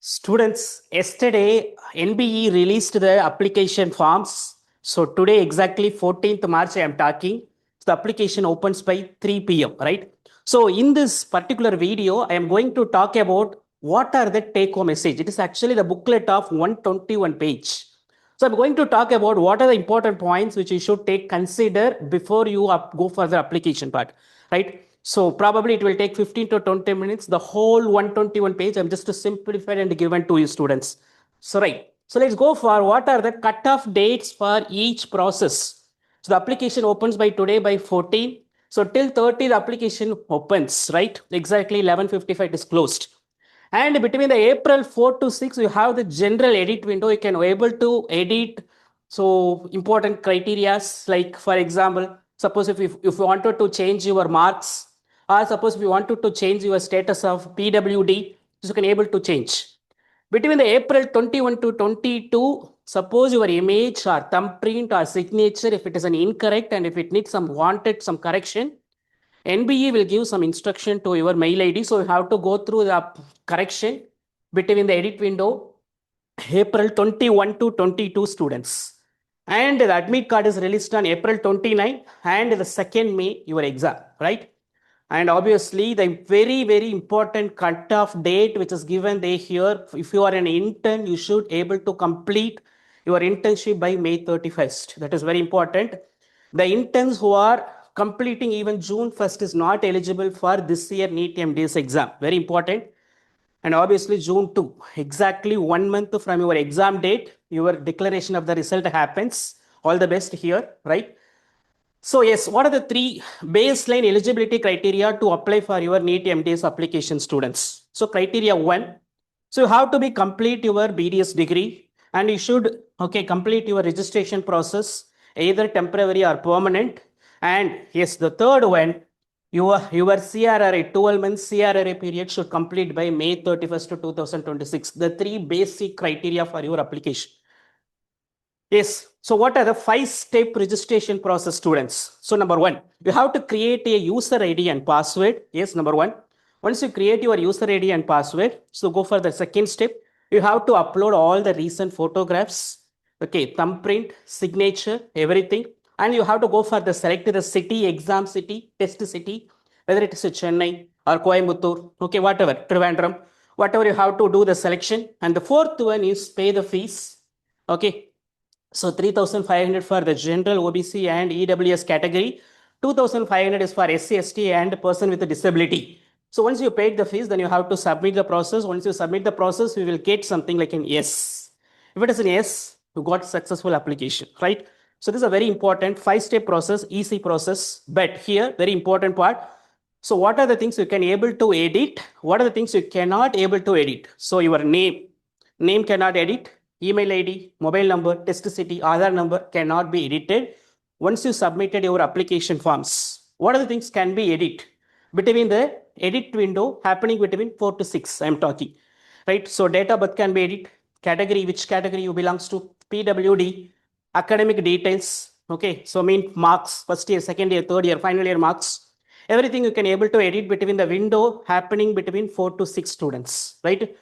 Students, yesterday NBE released the application forms. So today exactly 14th March I am talking. So the application opens by 3 p.m. right? So in this particular video, I am going to talk about what are the take-home message. It is actually the booklet of 121 page. So I'm going to talk about what are the important points which you should consider before you go for the application part, right? So probably it will take 15 to 20 minutes. The whole 121 page, I'm just to simplify and given to you students. So right. So let's go for what are the cutoff dates for each process. So the application opens by today by 14. So till 30, the application opens, right? Exactly 11:55 it is closed. And between the April 4 to 6, you have the general edit window. You can be able to edit. So important criterias, like for example, suppose if you wanted to change your marks, or suppose if you wanted to change your status of PWD, you can able to change. Between the April 21 to 22, suppose your image or thumbprint or signature, if it is an incorrect and if it needs some correction, NBE will give some instruction to your mail ID. So you have to go through the correction between the edit window, April 21 to 22 students. And the admit card is released on April 29 and the 2nd May, your exam, right? And obviously the very, very important cutoff date, which is given there here, if you are an intern, you should able to complete your internship by May 31st. That is very important. The interns who are completing even June 1st is not eligible for this year Neet Mds exam. Very important. And obviously June 2, exactly 1 month from your exam date, your declaration of the result happens. All the best here, right? So yes, what are the 3 baseline eligibility criteria to apply for your Neet MDS application students? So criteria 1, so you have to be complete your BDS degree and you should complete your registration process, either temporary or permanent. And yes, the third one, your CRRI 12 months CRRI period should complete by May 31st to 2026. The 3 basic criteria for your application. Yes. So what are the 5-step registration process, students? So number 1, you have to create a user ID and password. Yes, number 1. Once you create your user ID and password, so go for the 2nd step. You have to upload all the recent photographs, thumbprint, signature, everything. And you have to go for the select the city, exam city, test city, whether it is a Chennai or Coimbatore, whatever, Trivandrum, whatever you have to do the selection. And the 4th one is pay the fees. So 3,500 for the general OBC and EWS category. 2,500 is for SC, ST and person with a disability. So once you paid the fees, then you have to submit the process. Once you submit the process, we will get something like an yes. If it is an yes, you got successful application, right? So this is a very important 5-step process, easy process. But here, very important part. So what are the things you can able to edit? What are the things you cannot able to edit? So your name cannot edit. Email ID, mobile number, test city, Aadhaar number cannot be edited. Once you submitted your application forms, what are the things can be edited? Between the edit window happening between 4 to 6, I am talking, right? So date of birth can be edited, category, which category you belongs to, PWD, academic details, so mean marks, 1st year, 2nd year, 3rd year, final year marks, everything you can able to edit between the window happening between 4 to 6 students, right?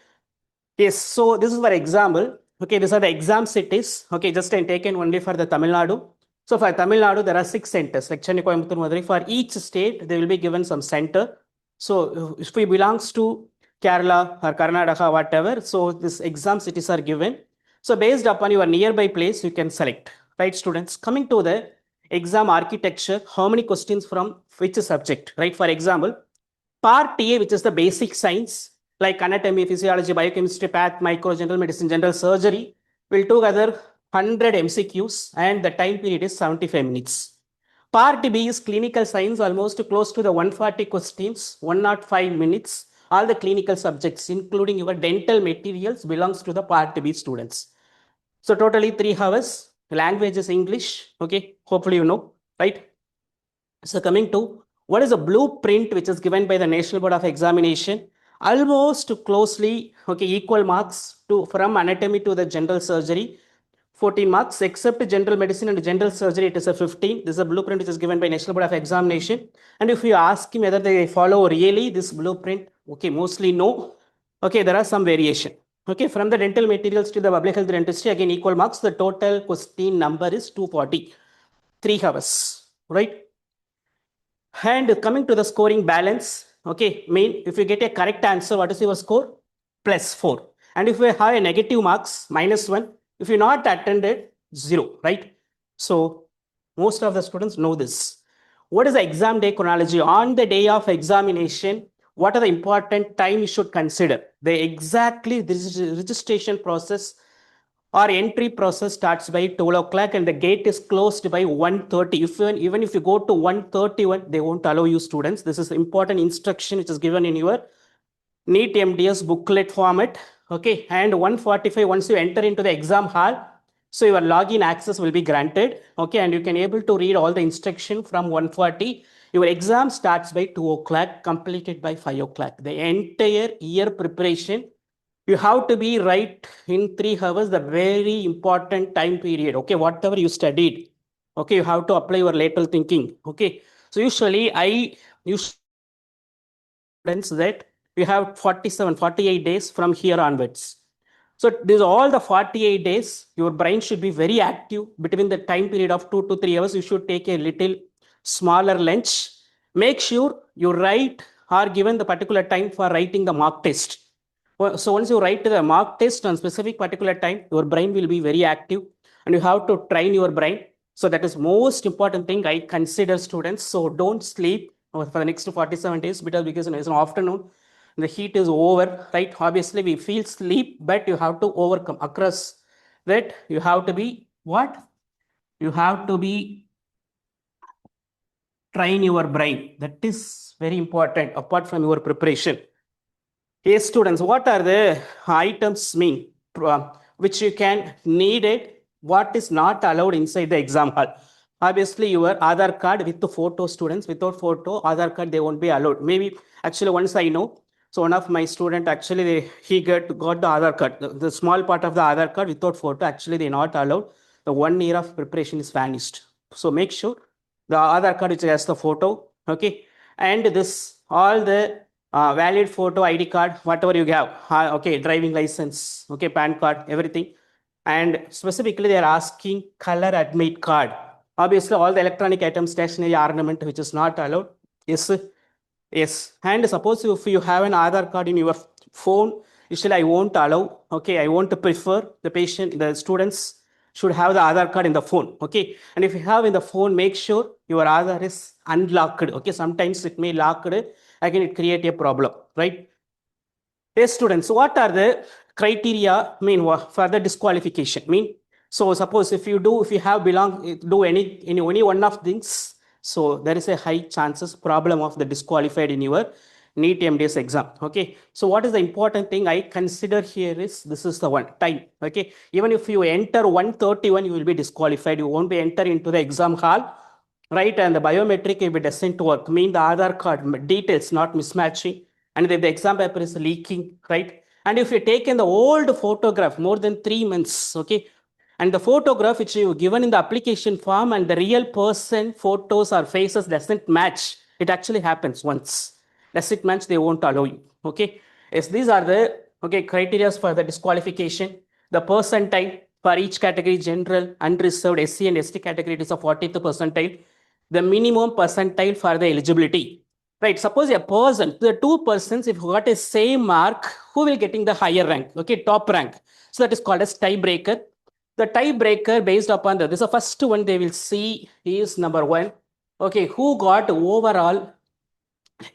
Yes, so this is for example. These are the exam cities. Just I'm taken only for the Tamil Nadu. So for Tamil Nadu, there are 6 centers. Like Chennai, Coimbatore, Madurai. For each state, they will be given some center. So if we belongs to Kerala or Karnataka, whatever, so these exam cities are given. So based upon your nearby place, you can select. Right, students? Coming to the exam architecture, how many questions from which subject? Right, for example, part A, which is the basic science, like anatomy, physiology, biochemistry, path, micro, general medicine, general surgery, will together 100 MCQs and the time period is 75 minutes. Part B is clinical science, almost close to the 140 questions, 105 minutes. All the clinical subjects, including your dental materials, belongs to the Part B students. So totally 3 hours. Language is English. Hopefully you know, right? So coming to what is a blueprint which is given by the National Board of Examination? Almost closely equal marks to from anatomy to the general surgery, 14 marks, except general medicine and general surgery, it is a 15. This is a blueprint which is given by National Board of Examination. And if you ask him whether they follow really this blueprint, mostly no. There are some variation. Okay, from the dental materials to the public health dentistry, again equal marks. The total question number is 240, 3 hours, right? And coming to the scoring balance, okay, mean if you get a correct answer, what is your score? +4. And if you have a negative marks, -1. If you not attended, 0, right? So most of the students know this. What is the exam day chronology? On the day of examination, what are the important time you should consider? This registration process or entry process starts by 12 o'clock and the gate is closed by 1:30. Even if you go to 1:31, they won't allow you students. This is important instruction which is given in your Neet MDS booklet format. Okay, and 1:45, once you enter into the exam hall, so your login access will be granted. Okay, and you can able to read all the instruction from 1:40. Your exam starts by 2 o'clock, completed by 5 o'clock. The entire year preparation, you have to be right in 3 hours, the very important time period. Okay, whatever you studied, okay, you have to apply your lateral thinking. Okay, so usually I use students that you have 48 days from here onwards. So these all the 48 days, your brain should be very active. Between the time period of 2 to 3 hours, you should take a little smaller lunch. Make sure you write or given the particular time for writing the mock test. So once you write the mock test on specific particular time, your brain will be very active and you have to train your brain. So that is most important thing I consider students. So don't sleep for the next 47 days because it's an afternoon. The heat is over, right? Obviously we feel sleep, but you have to overcome across that. You have to be what? You have to be train your brain. That is very important apart from your preparation. Yes, students, what are the items mean which you can need it? What is not allowed inside the exam hall? Obviously, your Aadhaar card with the photo, students. Without photo, Aadhaar card, they won't be allowed. Maybe actually once I know, so one of my student actually he got the Aadhaar card. The small part of the Aadhaar card without photo, actually they not allowed. The 1 year of preparation is vanished. So make sure the Aadhaar card which has the photo, okay, and this all the valid photo, ID card, whatever you have, okay, driving license, okay, PAN card, everything. And specifically, they are asking color admit card. Obviously, all the electronic items, stationery, ornament, which is not allowed. Yes, yes. And suppose if you have an Aadhaar card in your phone, usually I won't allow. Okay, I won't prefer the students should have the Aadhaar card in the phone. Okay, and if you have in the phone, make sure your Aadhaar is unlocked. Okay, sometimes it may locked. Again, it create a problem, right? Yes, students, what are the criteria for the disqualification? So suppose if you have do any one of things, so there is a high chances problem of the disqualified in your Neet MDS exam. Okay, so what is the important thing I consider here is this is the one time. Okay, even if you enter 1:31, you will be disqualified. You won't be enter into the exam hall, right? And the biometric if it doesn't work, the Aadhaar card details not mismatching, and if the exam paper is leaking, right? And if you taken the old photograph more than 3 months, okay, and the photograph which you given in the application form and the real person photos or faces doesn't match, it actually happens once. Does it match? They won't allow you. Okay. Yes, these are the criteria for the disqualification. The percentile for each category, general, unreserved, SC and ST category, it is a 40th percentile. The minimum percentile for the eligibility. Right. Suppose a person, the two persons, if got a same mark, who will getting the higher rank? Okay, top rank. So that is called as tiebreaker. The tiebreaker based upon this is the first one they will see is number 1. Okay, who got overall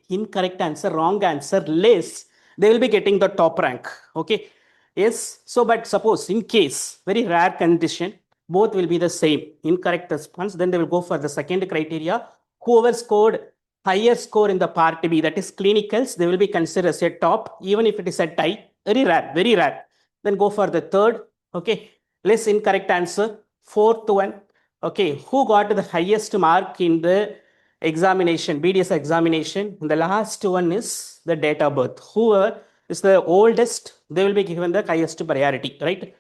incorrect answer, wrong answer less, they will be getting the top rank. Okay, yes. So, but suppose in case very rare condition, both will be the same incorrect response, then they will go for the second criteria. Whoever scored higher score in the part B, that is clinicals, they will be considered as a top, even if it is a tie. Very rare, very rare. Then go for the third. Okay, less incorrect answer. Fourth one. Okay, who got the highest mark in the examination, BDS examination? The last one is the date of birth. Whoever is the oldest, they will be given the highest priority, right?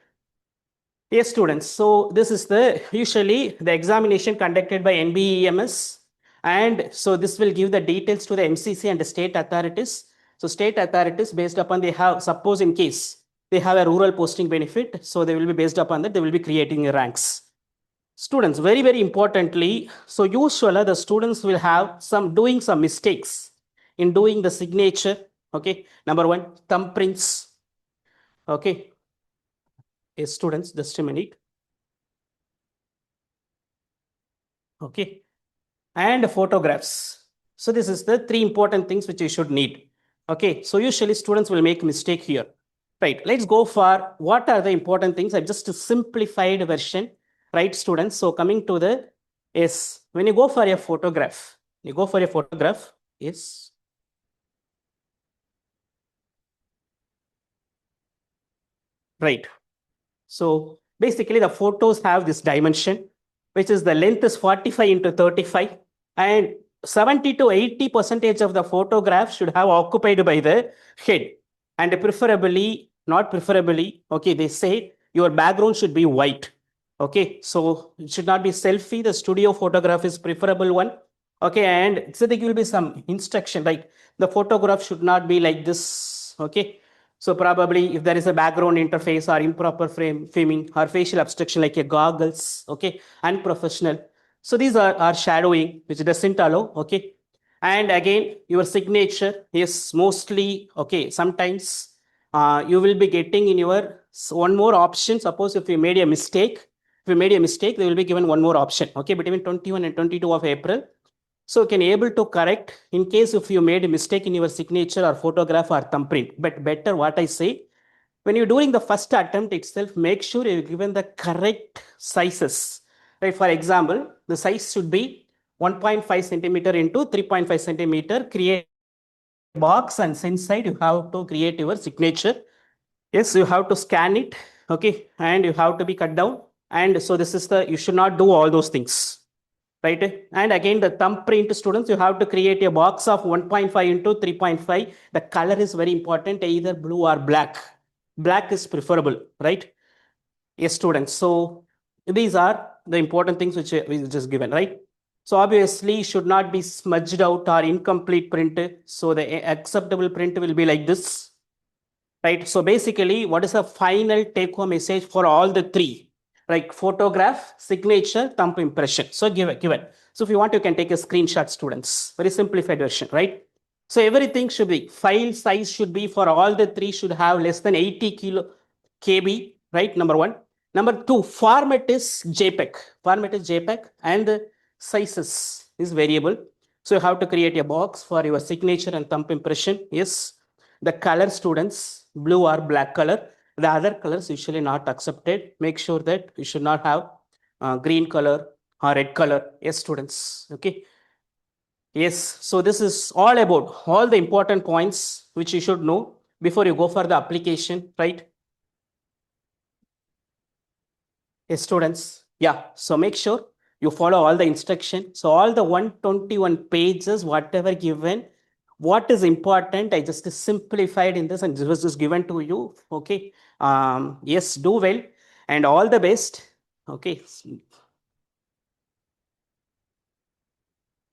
Yes, students. So this is usually the examination conducted by NBEMS. And so this will give the details to the MCC and the state authorities. So state authorities based upon they have, suppose in case they have a rural posting benefit. So they will be based upon that, they will be creating ranks. Students, very, very importantly, so usually the students will have doing some mistakes in doing the signature. Okay, number one, thumbprints. Okay, yes, students, just a minute. Okay, and photographs. So this is the three important things which you should need. Okay, so usually students will make mistake here. Right, let's go for what are the important things. I've just a simplified version, right, students? So coming to the, yes, when you go for a photograph, yes. Right. So basically the photos have this dimension, which is the length is 45 into 35, and 70 to 80% of the photograph should have occupied by the head, and preferably, not preferably, okay, they say your background should be white. Okay, so it should not be selfie. The studio photograph is preferable one. Okay, and so there will be some instruction like the photograph should not be like this. Okay, so probably if there is a background interface or improper framing or facial obstruction like a goggles, okay, unprofessional. So these are shadowing, which doesn't allow, okay. And again, your signature is mostly, okay, sometimes you will be getting in your one more option. Suppose if you made a mistake, they will be given one more option, okay, between 21 and 22 of April. So can able to correct in case if you made a mistake in your signature or photograph or thumbprint. But better what I say, when you're doing the first attempt itself, make sure you're given the correct sizes. Right? For example, the size should be 1.5 centimeter into 3.5 centimeter. Create a box and inside you have to create your signature. Yes, you have to scan it. Okay, and you have to be cut down. And so this is you should not do all those things. Right? And again, the thumbprint students, you have to create a box of 1.5 into 3.5. The color is very important, either blue or black. Black is preferable, right? Yes, students. So these are the important things which is just given, right? So obviously should not be smudged out or incomplete print. So the acceptable print will be like this, right? So basically, what is the final take-home message for all the three? Like photograph, signature, thumb impression. So given. So if you want, you can take a screenshot, students. Very simplified version, right? So everything should be, file size should be for all the three should have less than 80 KB, right? Number one. Number two, format is JPEG. And the sizes is variable. So you have to create a box for your signature and thumb impression. Yes. The color, students, blue or black color. The other colors usually not accepted. Make sure that you should not have green color or red color. Yes, students. Okay. Yes. So this is all about all the important points which you should know before you go for the application, right? Yes, students. Yeah. So make sure you follow all the instructions. So all the 121 pages, whatever given, what is important, I just simplified in this and this was just given to you. Okay. Yes, do well and all the best. Okay.